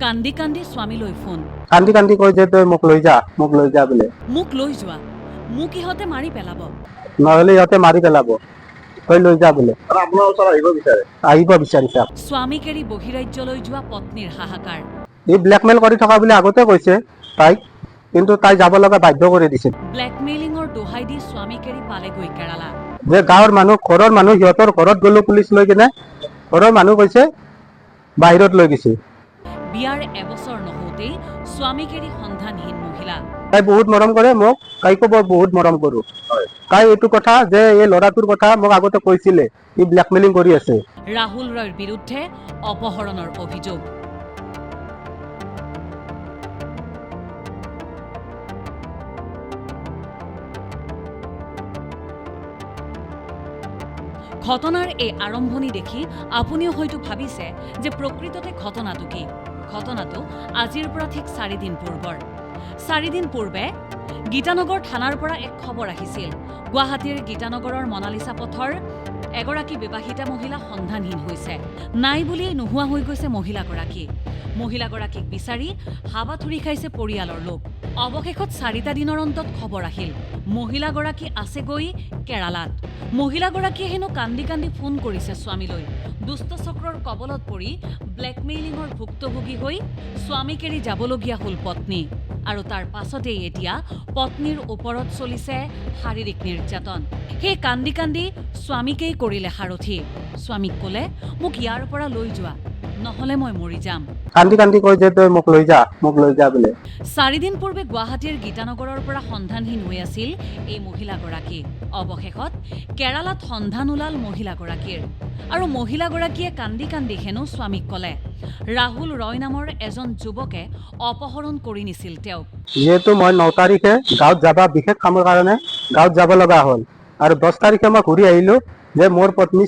কান্দি কান্দি স্বামীলৈ ফোন কান্দি কান্দি কয় যে তই মোক লৈ যা বোলে। মোক লৈ যোৱা, মোক ইহঁতে মাৰি পেলাব। নহ'লে ইহঁতে মাৰি পেলাব, তই লৈ যা বোলে। আপোনাৰ ওচৰত আহিব বিচাৰিছে। স্বামীক এৰি বহিৰাজ্যলৈ যোৱা পত্নীৰ হাহাকাৰ। ই ব্লেকমেইল কৰি থকা বুলি আগতে কৈছে তাইক, কিন্তু তাই যাব লগা বাধ্য কৰি দিছিল। ব্লেকমেইলিঙৰ দোহাই দি স্বামীক এৰি পালেগৈ কেৰালা। যে গাঁৱৰ মানুহ, ঘৰৰ মানুহ, সিহঁতৰ ঘৰত গ'লো পুলিচ লৈ কিনে, ঘৰৰ মানুহ কৈছে বাহিৰত লৈ গৈছে। বিয়াৰ এবছৰ নহওঁতেই স্বামীক এৰি সন্ধানহীন মহিলা। তাই বহুত মৰম কৰে মোক, তাইকো মই বহুত মৰম কৰোঁ। তাই এইটো কথা যে এই ল'ৰাটোৰ কথা মোক আগতে কৈছিলে, ই ব্লেকমেইলিং কৰি আছে। ৰাহুল ৰয়ৰ বিৰুদ্ধে অপহৰণৰ অভিযোগ। ঘটনাৰ এই আৰম্ভণি দেখি আপুনিও হয়তো ভাবিছে যে প্ৰকৃততে ঘটনাটো কি। ঘটনাটো আজিৰ পৰা ঠিক 4 দিন পূৰ্বৰ। 4 দিন পূৰ্বে গীতানগৰ থানাৰ পৰা এক খবৰ আহিছিল। গুৱাহাটীৰ গীতানগৰৰ মনালিছা পথৰ এগৰাকী বিবাহিতা মহিলা সন্ধানহীন হৈছে। নাই বুলিয়েই নোহোৱা হৈ গৈছে মহিলাগৰাকী। মহিলাগৰাকীক বিচাৰি হাবাথুৰি খাইছে পৰিয়ালৰ লোক। অৱশেষত 4টা দিনৰ অন্তত খবৰ আহিল, মহিলাগৰাকী আছেগৈ কেৰালাত। মহিলাগৰাকীয়ে হেনো কান্দি কান্দি ফোন কৰিছে স্বামীলৈ। দুষ্ট চক্ৰৰ কবলত পৰি ব্লেকমেইলিঙৰ ভুক্তভোগী হৈ স্বামীক এৰি যাবলগীয়া হ'ল পত্নী। আৰু তাৰ পাছতেই এতিয়া পত্নীৰ ওপৰত চলিছে শাৰীৰিক নিৰ্যাতন। সেই কান্দি কান্দি স্বামীকেই কৰিলে সাৰথি। স্বামীক ক'লে, মোক ইয়াৰ পৰা লৈ যোৱা, নহ'লে মই মৰি যাম। কান্দি কান্দি কয় যে তই মোক লৈ যা বোলে। 4 দিন পূৰ্বে গুৱাহাটীৰ গীতানগৰৰ পৰা সন্ধানহীন হৈ আছিল এই মহিলাগৰাকী। অৱশেষত কেৰালাত সন্ধান ওলাল মহিলাগৰাকীৰ। আৰু মহিলাগৰাকীয়ে কান্দি কান্দি হেনো স্বামীক ক'লে, ৰাহুল ৰয় নামৰ এজন যুৱকে অপহৰণ কৰি নিছিল তেওঁক। যিহেতু মই 9 তাৰিখে গাঁৱত যাবা বিশেষ কামৰ কাৰণে গাঁৱত যাব লগা হ'ল, আৰু 10 তাৰিখে মই ঘূৰি আহিলোঁ যে মোৰ পত্নী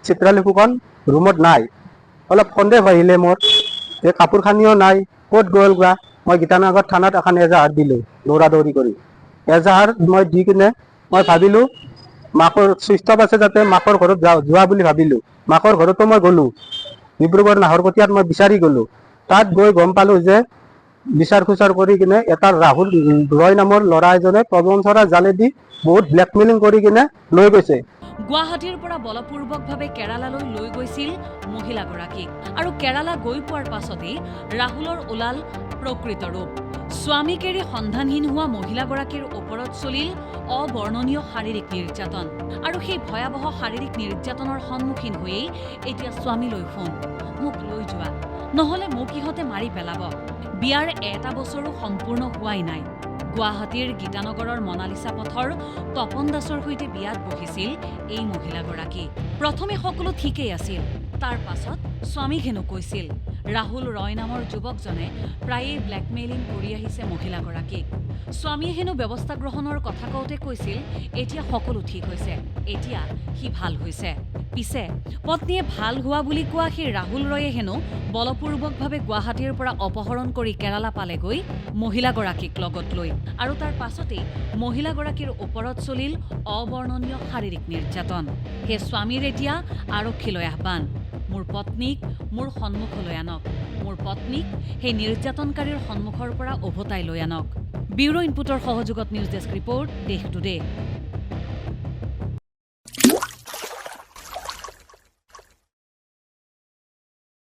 চিত্ৰালী ফুকন ৰুমত নাই। অলপ সন্দেহ আহিলে মোৰ যে কাপোৰ খানিও নাই, ক'ত গ'ল গা। মই গীতানগৰ থানাত এখন এজাহাৰ দিলোঁ, দৌৰি কৰি। এজাহাৰ মই দি কিনে মই ভাবিলোঁ মাকৰ চুইচ অফ আছে, যাতে মাকৰ ঘৰত যোৱা বুলি ভাবিলোঁ। মাকৰ ঘৰতো মই গ'লোঁ, ডিব্ৰুগড় নাহৰকটীয়াত মই বিচাৰি গ'লোঁ। তাত গৈ গম পালোঁ যে বিচাৰ খোচাৰ কৰি কিনে এটা ৰাহুল ৰয় নামৰ ল'ৰা এজনে প্ৰবঞ্চনা জালেদি বহুত ব্লেকমেইলিং কৰি কিনে লৈ গৈছে। গুৱাহাটীৰ পৰা বলপূৰ্বকভাৱে কেৰালালৈ লৈ গৈছিল মহিলাগৰাকীক। আৰু কেৰালা গৈ পোৱাৰ পাছতেই ৰাহুলৰ ওলাল প্ৰকৃত ৰূপ। স্বামীক এৰি সন্ধানহীন হোৱা মহিলাগৰাকীৰ ওপৰত চলিল অবৰ্ণনীয় শাৰীৰিক নিৰ্যাতন। আৰু সেই ভয়াৱহ শাৰীৰিক নিৰ্যাতনৰ সন্মুখীন হৈয়েই এতিয়া স্বামীলৈ ফোন, মোক লৈ যোৱা, নহ'লে মোক ইহঁতে মাৰি পেলাব। বিয়াৰ 1টা বছৰো সম্পূৰ্ণ হোৱাই নাই। গুৱাহাটীৰ গীতানগৰৰ মনালিছা পথৰ তপন দাসৰ সৈতে বিয়াত বহিছিল এই মহিলাগৰাকী। প্ৰথমে সকলো ঠিকেই আছিল। তাৰ পাছত স্বামীক হেনো কৈছিল, ৰাহুল ৰয় নামৰ যুৱকজনে প্ৰায়েই ব্লেকমেইলিং কৰি আহিছে মহিলাগৰাকীক। স্বামীয়ে হেনো ব্যৱস্থা গ্ৰহণৰ কথা কওঁতে কৈছিল, এতিয়া সকলো ঠিক হৈছে, এতিয়া সি ভাল হৈছে। পিছে পত্নীয়ে ভাল হোৱা বুলি কোৱা সেই ৰাহুল ৰয়ে হেনো বলপূৰ্বকভাৱে গুৱাহাটীৰ পৰা অপহৰণ কৰি কেৰালা পালেগৈ মহিলাগৰাকীক লগত লৈ। আৰু তাৰ পাছতেই মহিলাগৰাকীৰ ওপৰত চলিল অবৰ্ণনীয় শাৰীৰিক নিৰ্যাতন। সেই স্বামীৰ এতিয়া আৰক্ষীলৈ আহ্বান, মোৰ পত্নীক মোৰ সন্মুখলৈ আনক, মোৰ পত্নীক সেই নিৰ্যাতনকাৰীৰ সন্মুখৰ পৰা উভতাই লৈ আনক। ব্যুৰো ইনপুটৰ সহযোগত নিউজ ডেস্ক ৰিপৰ্ট, দেশ টুডে।